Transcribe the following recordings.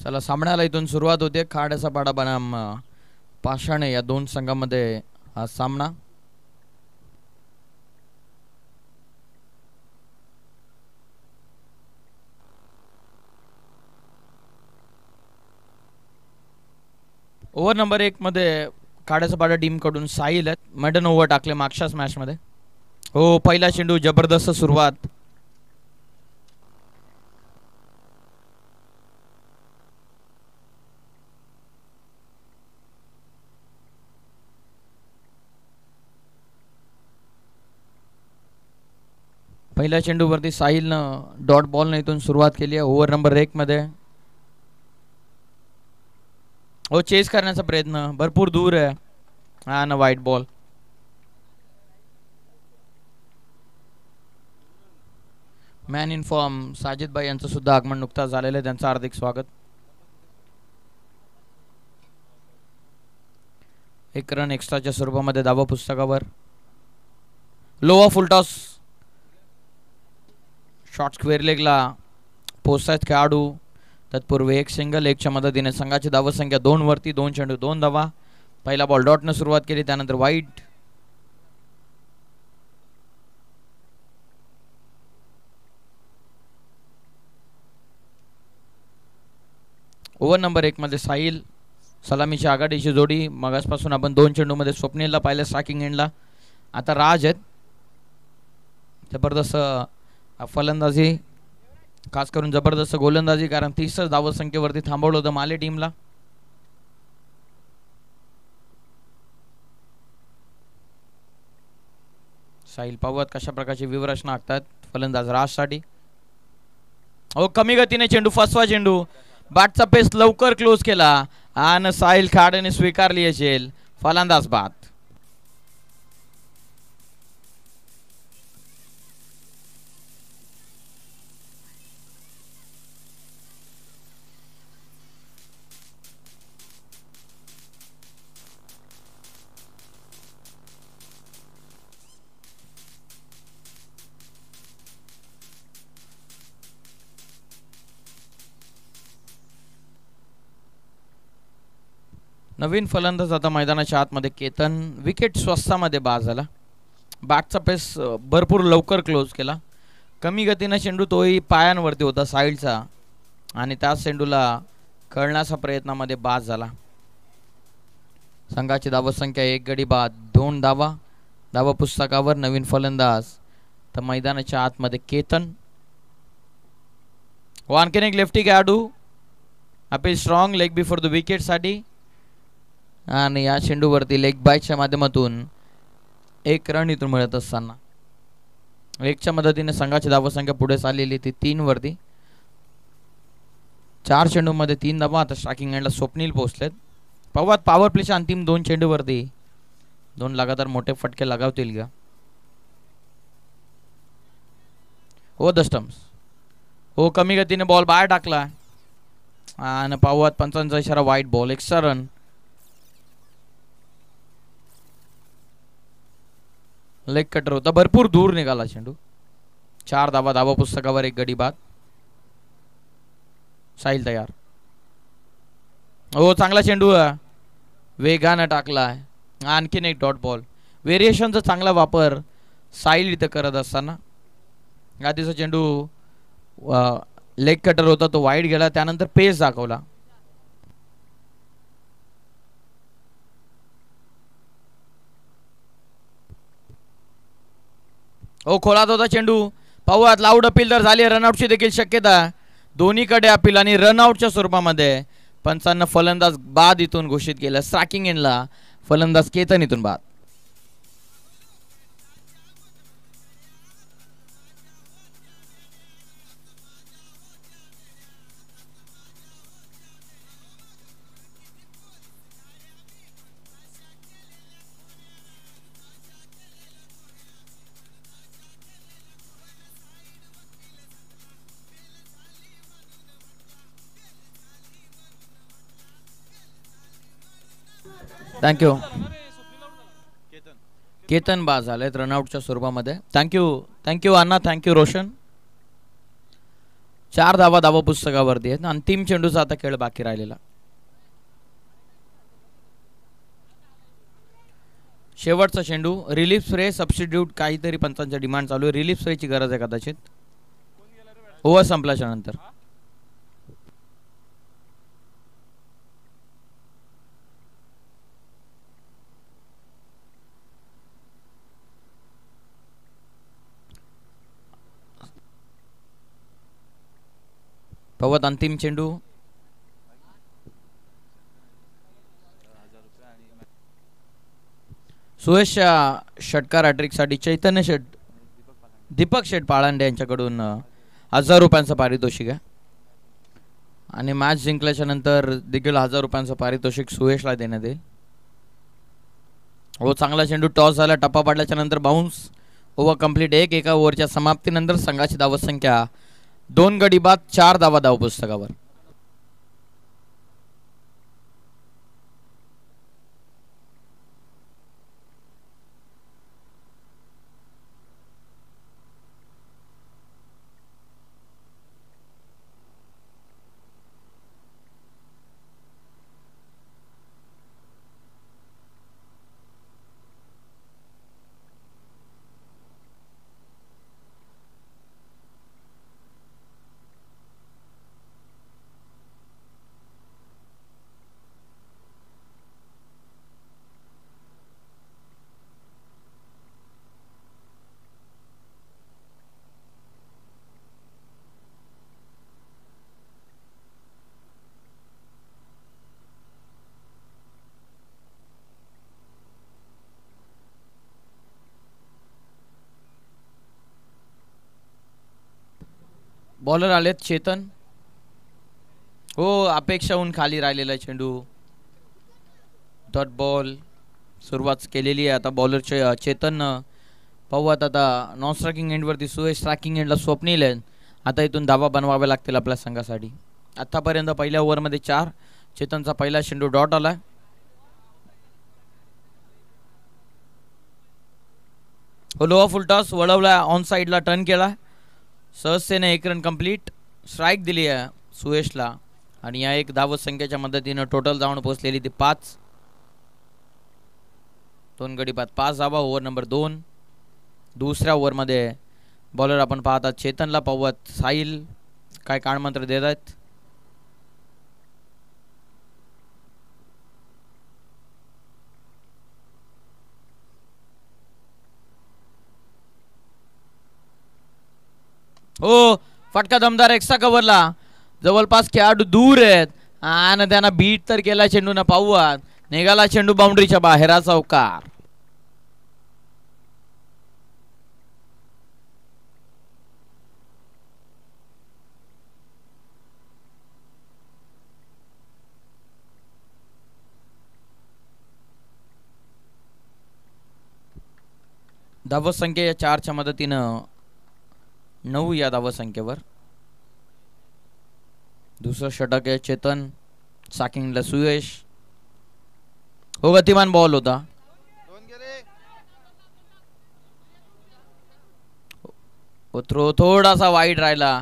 चला सामन्याला इथून सुरुवात होते. खाड्याचा पाडा बनाम पाषाणे या दोन संघांमध्ये हा सामना. ओव्हर नंबर 1 मध्ये खाड्याचा पाडा टीम कडून साहिल मॅडन ओव्हर टाकले मागच्याच मॅच मध्ये. हो, पहिला चेंडू जबरदस्त सुरुवात. पहिल्या चेंडूवरती साहिलनं डॉट बॉलने इथून सुरुवात केली आहे ओव्हर नंबर 1 मध्ये. हो, चेस करण्याचा प्रयत्न भरपूर दूर आहे हा ना. White ball. Man in form Sajid भाई यांचं सुद्धा आगमन नुकताच झालेलं आहे. त्यांचं हार्दिक स्वागत. एक रन एक्स्ट्राच्या स्वरूपामध्ये धावा पुस्तकावर. लोवा फुलटॉस शॉट स्क्वेअर लेगला पोहोचतायत खेळाडू. तत्पूर्वी एक सिंगल. एकच्या मदतीने संघाची धावा संख्या 2 वरती. 2 चेंडू 2 धावा. पहिला बॉल डॉटनं सुरुवात केली, त्यानंतर वाईट. ओव्हर नंबर 1 मध्ये साहिल सलामीची आघाडीची जोडी. मगासपासून आपण 2 चेंडूमध्ये स्वप्नीलला पाहिलं स्ट्रायकिंग एंडला. आता राज आहेत. जबरदस्त फलंदाजी, खास करून जबरदस्त गोलंदाजी, कारण 30 धावा संख्येवरती थांबवलं होतं माले टीमला. साहिल पावत कशा प्रकारची विवरचना आखतात फलंदाज राजसाठी. हो, कमी गतीने चेंडू, फसवा चेंडू. बॅटचा पेस लवकर क्लोज केला आणि साहिल खाडेने स्वीकारली असेल फलंदाज बाद. नवीन फलंदाज आता मैदानाच्या आतमध्ये केतन. विकेट स्वस्तामध्ये बाद झाला. बॅटचा पेस भरपूर लवकर क्लोज केला. कमी गतीने चेंडू, तोही पायांवरती होता साहिलचा, आणि त्याच चेंडूला कळण्याचा प्रयत्नामध्ये बाद झाला. संघाची धावा संख्या 1 गडी बाद 2 धावा. धावा पुस्तकावर नवीन फलंदाज तर मैदानाच्या आतमध्ये केतन. आणखीन एक लेफ्टी खेळाडू appeal strong leg before the wicket साठी, आणि या चेंडूवरती लेग बायच्या माध्यमातून एक रन इथून मिळत असताना 1च्या मदतीने संघाची धावा संख्या पुढे चाललेली ती 3 वरती. 4 चेंडूमध्ये 3 धावा. आता स्ट्रायकिंग एंडला स्वप्नील पोहोचलेत. पवार पॉवर प्लेच्या अंतिम 2 चेंडूवरती 2 लगातार मोठे फटके लगावतील का? हो, द स्टम्प्स. हो, कमी गतीने बॉल बाहेर टाकला आणि पवार पंचांचा इशारा white ball. Extra run. Leg cutter होता, भरपूर दूर निघाला चेंडू. 4 धावा. धावा पुस्तकावर 1 गडी बाद. साहिल तयार. हो, चांगला चेंडू वेगानं टाकला. आणखीन एक डॉट बॉल. व्हेरिएशनचा चांगला वापर साहिल इथं करत असताना. आधीचा चेंडू लेग कटर होता, तो वाईड गेला. त्यानंतर पेस दाखवला. हो, खोलात होता चेंडू. पाहूयात लाऊड अपील तर झाली. रनआउटची देखील शक्यता. दोन्हीकडे अपील आणि रनआउटच्या स्वरूपामध्ये पंचांना फलंदाज बाद इथून घोषित केलं. स्ट्रायकिंग एंडला फलंदाज केतन इथून बाद. थँक्यू. केतन बाद झालेत रनआउटच्या स्वरूपामध्ये. थँक्यू अण्णा. थँक्यू रोशन. 4 धावा धावा पुस्तकावरती आहेत. अंतिम चेंडूचा आता खेळ बाकी राहिलेला. शेवटचा चेंडू. रिलीफ स्प्रे सबस्टिट्यूट काहीतरी पंचांचा डिमांड चालू आहे. रिलीफ स्प्रेची गरज आहे कदाचित. ओव्हर संपल्याच्या नंतर. पवत अंतिम चेंडू. सुयशच्या षटकार हॅट्रिकसाठी चैतन्य शेठ, दीपक शेठ पाळंडे यांच्याकडून 1000 रुपयांचं पारितोषिक आहे. आणि मॅच जिंकल्याच्या नंतर देखील 1000 रुपयांचं पारितोषिक सुयशला देण्यात येईल. हो, चांगला चेंडू. टॉस झाला. टप्पा पाडल्याच्या नंतर बाउन्स. Over complete. एका ओव्हरच्या समाप्तीनंतर संघाची धावसंख्या 2 गडी बाद 4 धावा धाव पुस्तकावर. बॉलर आलेत चेतन. हो, अपेक्षाहून खाली राहिलेला चेंडू. Dot ball. सुरुवात केलेली आहे आता बॉलर चेतन. पाहूयात आता नॉन स्ट्रायकिंग एंडवरती सुयश, स्ट्रायकिंग एंडला स्वप्नील आहे. आता इथून धावा बनवावे लागतील आपल्या संघासाठी. आतापर्यंत पहिल्या ओव्हरमध्ये 4. चेतनचा पहिला चेंडू डॉट आला. हो, लोअर फुल टॉस वळवला. ऑन साईडला टर्न केला. सहजतेने 1 रन कंप्लीट. स्ट्राईक दिली आहे सुयशला. आणि या 1 धाव संख्येच्या मदतीनं टोटल धावून पोहोचलेली ती 5. 2 गडी बाद 5 धावा. Over number 2. दुसऱ्या ओव्हरमध्ये बॉलर आपण पाहतात चेतनला. पाहूयात साहिल काय काळमंत्र देत आहेत. हो, फटका दमदार. एक्स्ट्रा कव्हरला. जवळपास खेळाडू दूर आहेत आणि त्यांना बीट तर केला चेंडून. पाहूयात. निघाला चेंडू बाउंड्रीच्या बाहेर. चौकार. धावसंख्या या 4च्या मदतीनं 9 या धावसंख्येवर. दुसरं षटक आहे चेतन. स्ट्रायकिंगला सुयश. हो, गतिमान बॉल होता. थ्रो थोडासा वाईट राहिला.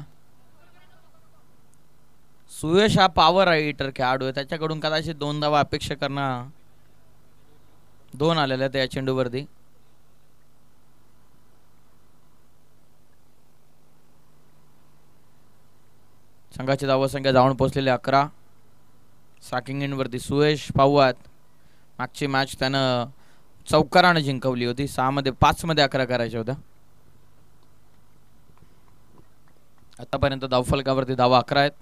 सुयश हा पॉवर हिटर खेळाडू आहे. त्याच्याकडून कदाचित 2 धावा अपेक्षा करणं. 2 आलेल्या त्या चेंडूवरती. संघाची धावसंख्या धावून पोहोचलेली 11. स्ट्रायकिंग एंडवरती सुयश. पाहूयात. मागची मॅच त्यानं चौकारानं जिंकवली होती. 5 मध्ये 11 करायच्या होत्या. आतापर्यंत धावफलकावरती धावा 11 आहेत.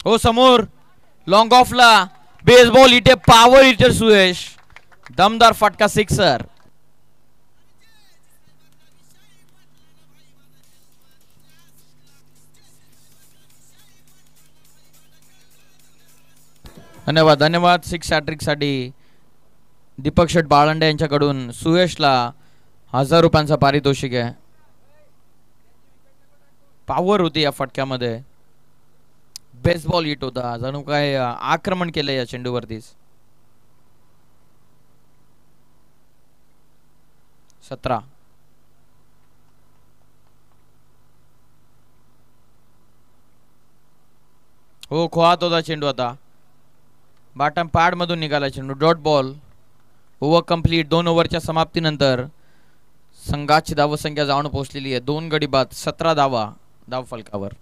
हो, समोर लॉंग ऑफला बेसबॉल इथे पॉवर हिटर सुयश. दमदार फटका. सिक्सर. धन्यवाद. धन्यवाद. 6 हॅट्रिक साठी दीपक शेठ बाळंडे यांच्याकडून सुयशला 1000 रुपयांचा पारितोषिक आहे. पॉवर होती या फटक्यामध्ये. बेसबॉल हिट होता, जणू काय आक्रमण केलं या चेंडूवरतीच. 17. हो, खोहात होता चेंडू आता. बॉटम पॅड मधून निघाला चेंडू. Dot ball. Over complete. 2 ओव्हरच्या समाप्तीनंतर संघाची धावसंख्या जाऊन पोहोचलेली आहे 2 गडी बाद, 17 धावा धाव फलकावर.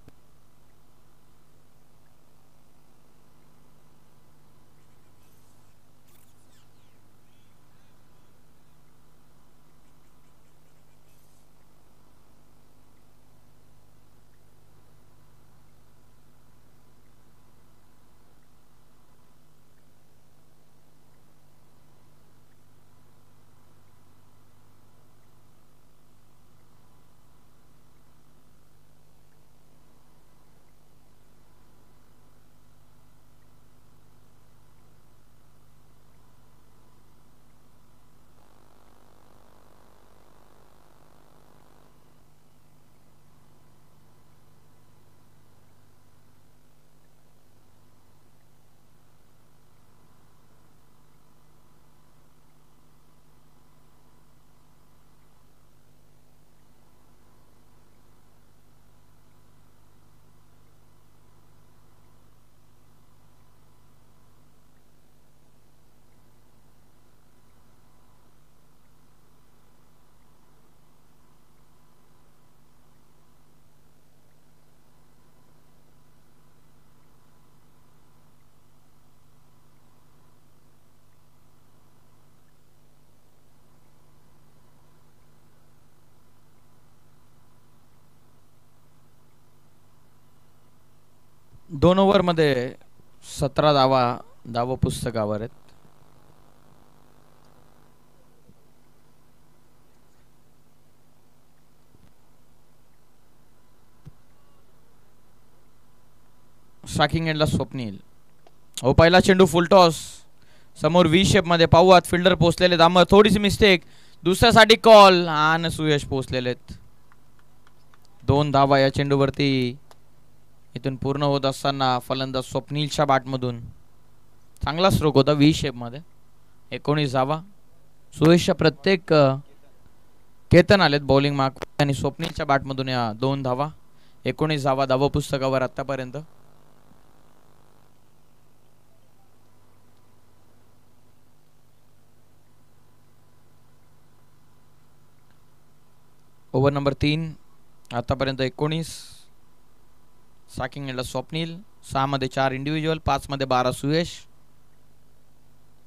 दोन ओव्हर मध्ये 17 धावा धाव पुस्तकावर आहेत. स्ट्रायकिंग एंडला स्वप्नील. हो, पहिला चेंडू फुलटॉस. समोर व्ही शेप मध्ये पाहूयात फिल्डर पोहोचलेले. दामर थोडीशी मिस्टेक. दुसऱ्यासाठी कॉल आणि सुयश पोहोचलेले आहेत. 2 धावा या चेंडूवरती. इथून पूर्ण होत असताना फलंदाज स्वप्नीलच्या बॅटमधून चांगला स्ट्रोक होता व्ही शेप मध्ये. 19 धावा. सुयशच्या प्रत्येक केतन आलेत बॉलिंग मार्क आणि स्वप्नीलच्या बॅटमधून या 2 धावा. 19 धावा धाव पुस्तकावर आतापर्यंत. ओव्हर नंबर 3 आतापर्यंत 19. स्ट्रायकिंग एंडला स्वप्नील. 6 मध्ये 4 इंडिव्हिज्युअल, 5 मध्ये 12 सुयश.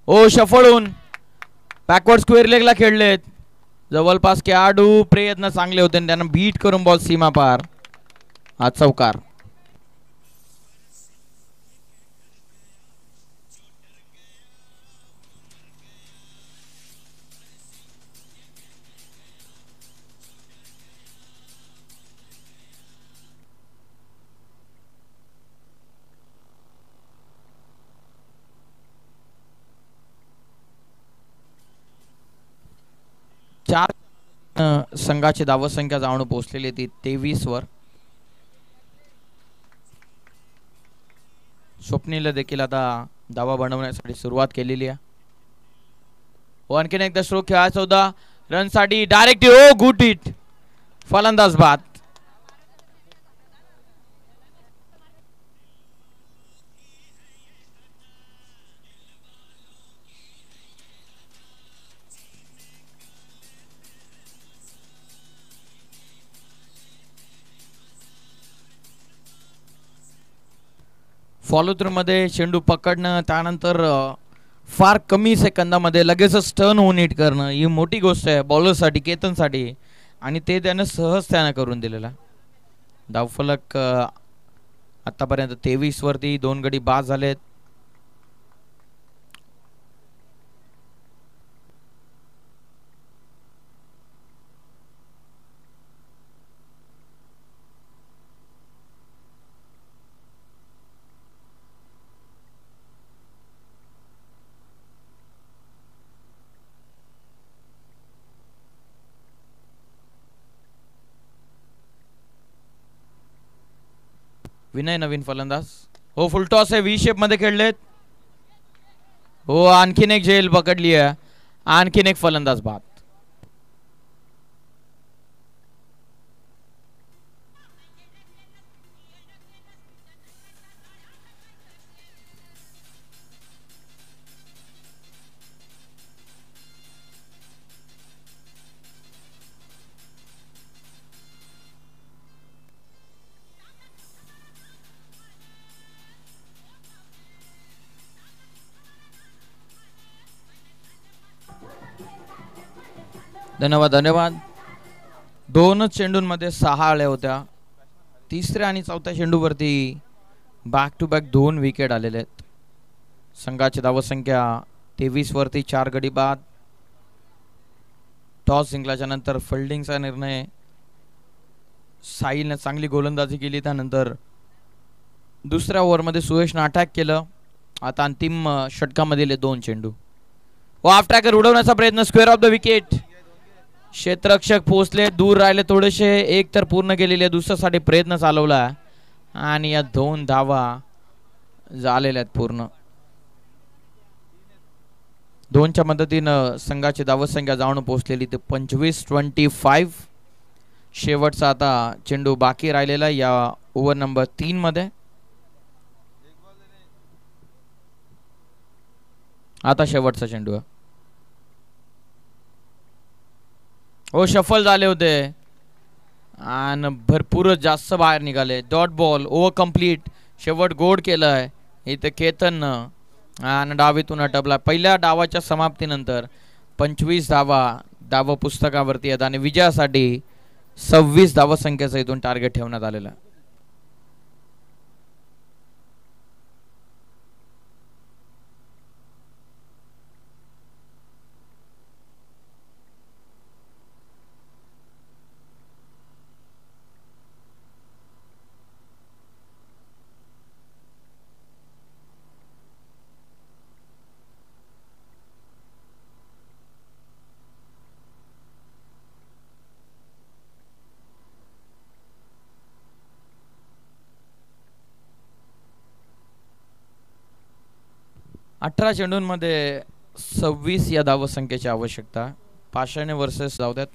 ओ शफळून बॅकवर्ड स्क्वेअर लेगला खेळलेत. जवळपास खेळाडू प्रयत्न चांगले होते, त्यांना बीट करून बॉल सीमा पार. हा चौकार. चार संघाची धावसंख्या जाऊन पोहोचलेली ती 23 वर. स्वप्नील देखील आता धावा बनवण्यासाठी सुरुवात केलेली आहे. हो, आणखीन एकदा स्ट्रोक खेळायचा होता रनसाठी. डायरेक्ट ओ गुड हिट. फलंदाज बाद. फॉलो थ्रू मध्ये चेंडू पकडणं, त्यानंतर फार कमी सेकंदामध्ये लगेचच टर्न होऊन हिट करणं ही मोठी गोष्ट आहे बॉलरसाठी, केतनसाठी. आणि ते त्यानं सहज त्यानं करून दिलेला. धावफलक आतापर्यंत 23 वरती 2 गडी बाद झालेत. विनय नवीन फलंदाज. हो फुल टॉस आहे, व्ही शेप मध्ये खेळलेत. हो आणखीन एक झेल पकडली आहे, आणखीन एक फलंदाज बाद. धन्यवाद धन्यवाद. दोनच चेंडूंमध्ये 6 आल्या होत्या. तिसऱ्या आणि चौथ्या चेंडूवरती बॅक टू बॅक 2 विकेट आलेले आहेत. संघाची धावसंख्या 23 वरती 4 गडी बाद. टॉस जिंकल्याच्या नंतर फिल्डिंगचा निर्णय. साहिलने चांगली गोलंदाजी केली, त्यानंतर दुसऱ्या ओव्हरमध्ये सुयशनं अटॅक केलं. आता अंतिम षटकामधील 2 चेंडू. व ऑफ ट्रॅकर उडवण्याचा प्रयत्न, स्क्वेअर ऑफ द विकेट. क्षेत्ररक्षक पोहोचले, दूर राहिले थोडेसे. एक तर पूर्ण केलेले, दुसऱ्यासाठी प्रयत्न चालवला आणि या 2 धावा झालेल्या आहेत पूर्ण. 2च्या मदतीनं संघाची धावसंख्या जाऊन पोहोचलेली ते 25-25. शेवटचा आता चेंडू बाकी राहिलेला या ओव्हर नंबर 3 मध्ये. आता शेवटचा चेंडू. हो शफल झाले होते आणि भरपूरच जास्त बाहेर निघाले. Dot ball, over complete. शेवट गोड केलंय इथे केतननं आणि डावीतून अटपला. पहिल्या डावाच्या समाप्तीनंतर 25 धावा धाव पुस्तकावरती आहेत आणि विजयासाठी 26 धावसंख्येचं इथून टार्गेट ठेवण्यात आलेलं आहे. अठरा चेंडूंमध्ये 26 या धावसंख्येची आवश्यकता. पाषाणे वर्सेस जाऊद्यात.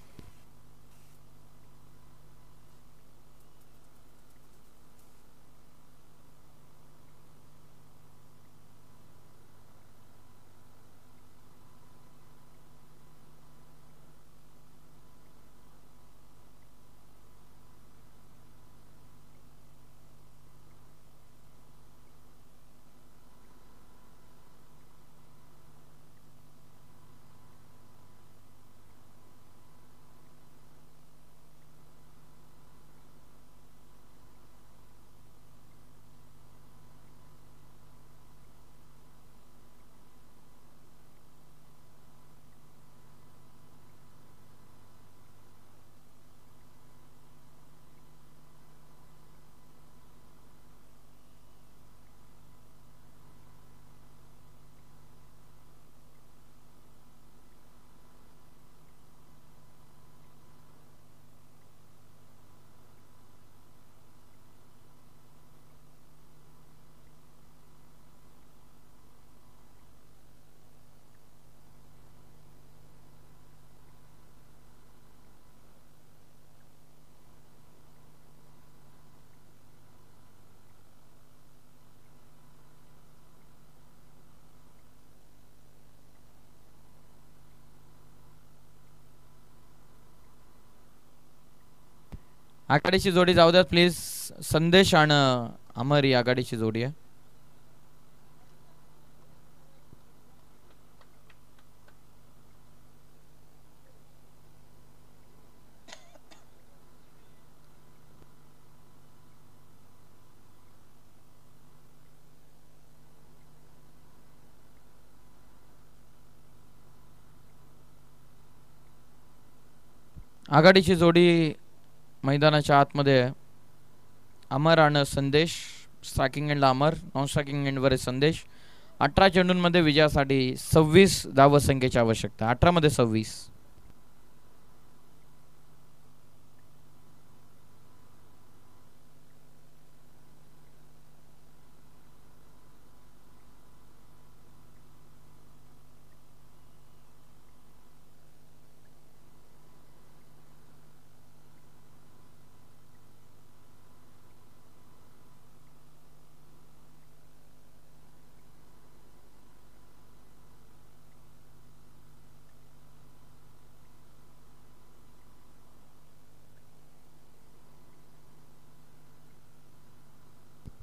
आघाडीची जोडी जाऊ द्यात प्लीज. संदेश आणि अमर ही आघाडीची जोडी आहे. आघाडीची जोडी मैदानाच्या आतमध्ये अमर आणि संदेश. स्ट्रायकिंग एंडला अमर, नॉन स्ट्रायकिंग एंडवर संदेश. 18 चेंडूंमध्ये विजयासाठी 26 धावसंख्येची आवश्यकता. 18 मध्ये 26.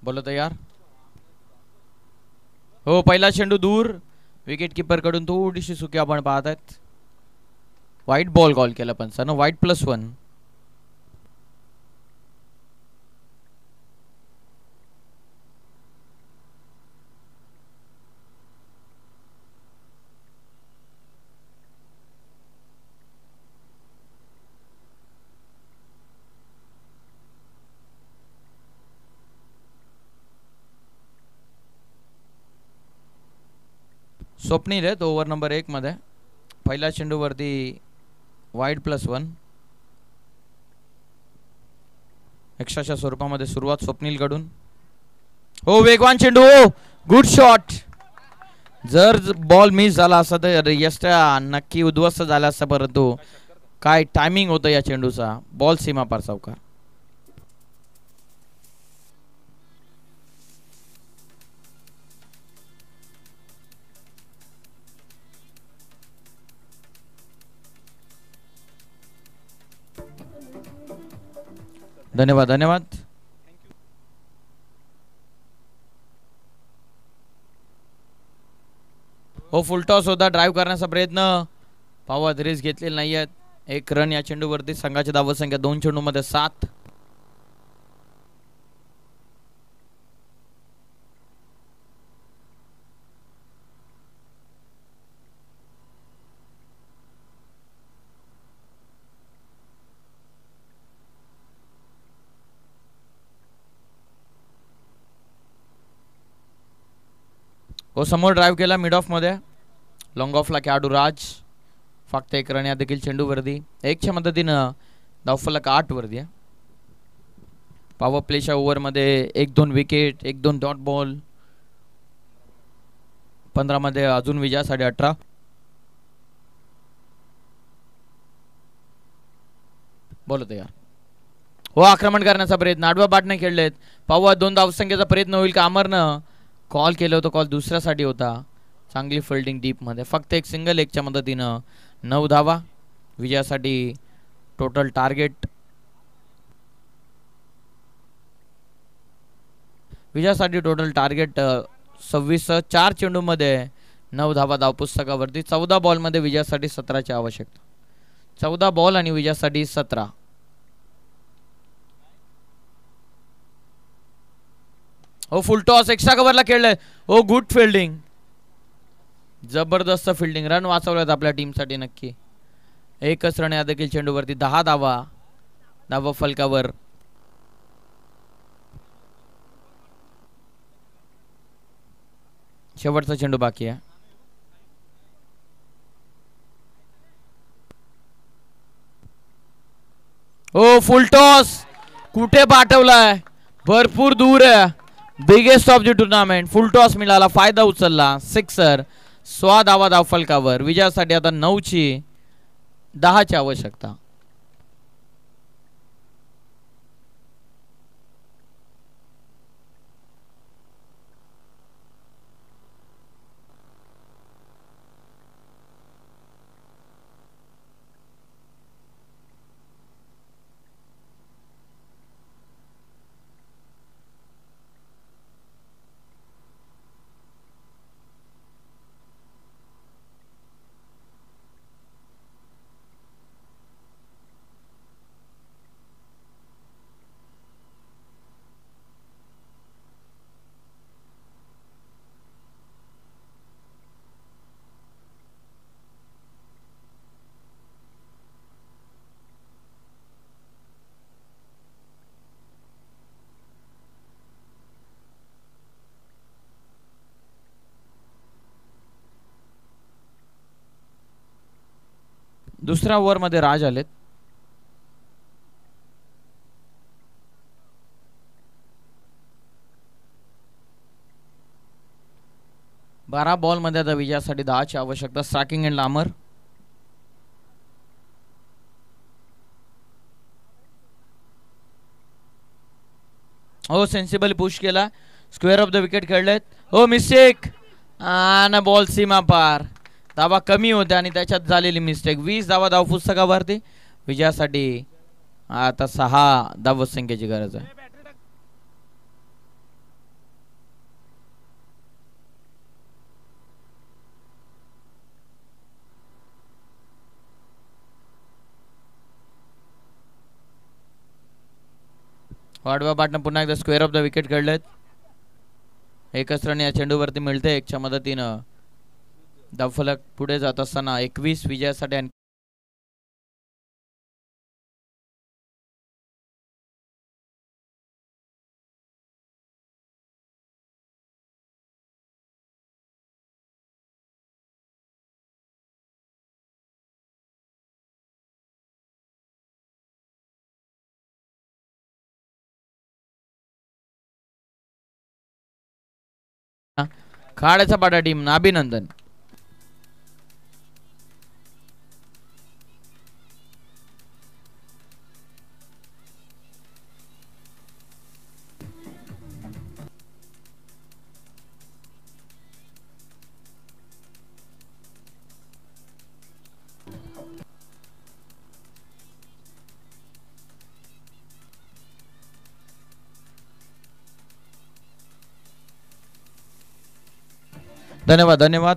बोलो तयार. हो पहिला चेंडू दूर. विकेट किपर कडून थोडीशी चुकी आपण पाहत आहेत. वाईट बॉल कॉल केला पंचानं. वाईट +1. स्वप्नील आहेत ओव्हर नंबर 1 मध्ये. पहिल्या चेंडूवरती वाईड +1. एक्स्ट्राच्या स्वरूपामध्ये सुरुवात स्वप्नील कडून. हो वेगवान चेंडू. हो गुड शॉट. जर बॉल मिस झाला असता तर यष्टा नक्की उद्ध्वस्त झाला असता, परंतु काय टायमिंग होतं या चेंडूचा. बॉल सीमापार चौकार. धन्यवाद धन्यवाद. हो फुलटॉस होता. ड्राईव्ह करण्याचा प्रयत्न. पावत रिस्क घेतलेली नाही आहेत. 1 रन या चेंडूवरती. संघाची धावसंख्या 2 चेंडूमध्ये 7. हो समोर ड्राईव्ह केला मिड ऑफ मध्ये. लॉंग ऑफला खेळाडू राज. फक्त 1 रन या देखील चेंडूवरती. 1च्या मदतीनं धावफलक 8 वरती आहे. पॉवर प्लेच्या ओव्हरमध्ये 1-2 विकेट, 1-2 डॉट बॉल. 15 मध्ये अजून विजयासाठी 18. बोलत यार. हो आक्रमण करण्याचा प्रयत्न. आडव्या बाटने खेळलेत. पाहूया 2 धावसंख्येचा प्रयत्न होईल का. अमरनं कॉल केलं होतं. कॉल दुसऱ्यासाठी होता. चांगली फिल्डिंग डीप मध्ये. फक्त 1 सिंगल 1च्या मदतीनं 9 धावा. विजयासाठी टोटल टार्गेट. विजयासाठी टोटल टार्गेट 26. 4 चेंडूमध्ये 9 धावा धावपुस्तकावरती. 14 बॉलमध्ये विजयासाठी 17ची आवश्यकता. 14 बॉल आणि विजयासाठी 17. हो फुल टॉस. एक्स्ट्रा कव्हरला खेळलंय. हो गुड फिल्डिंग. जबरदस्त फिल्डिंग. रन वाचवल्यात आपल्या टीमसाठी नक्की. 1च रन या देखील चेंडूवरती. 10 धावा धावा फलकावर. शेवटचा चेंडू बाकी आहे. हो फुल टॉस. कुठे पाठवलाय. भरपूर दूर आहे. Biggest of the tournament. Full toss मिळाला. फायदा उचलला. 6 16 धावा धावफलकावर. विजयासाठी आता 9ची 10ची आवश्यकता. दुसऱ्या ओव्हर मध्ये राज आलेत. बारा बॉल मध्ये आता विजयासाठी 10ची आवश्यकता. Striking end Lamar. हो सेन्सिबल पुश केला. स्क्वेअर ऑफ द विकेट खेळलेत. हो मिस्टेक आणि बॉल सीमा पार. धावा कमी होत्या आणि त्याच्यात झालेली मिस्टेक. 20 धावा धाव पुस्तकावरती. विजयासाठी आता 6 धावसंख्येची गरज आहे. वाडवा पाटणं पुन्हा एकदा स्क्वेअर ऑफ द विकेट खेळलेत. एकच रन या चेंडूवरती मिळते एकच्या मदतीनं. धावफलक पुढे जात असताना 21 विजयासाठी खाड्याचा पाडा टीम अभिनंदन. धन्यवाद धन्यवाद.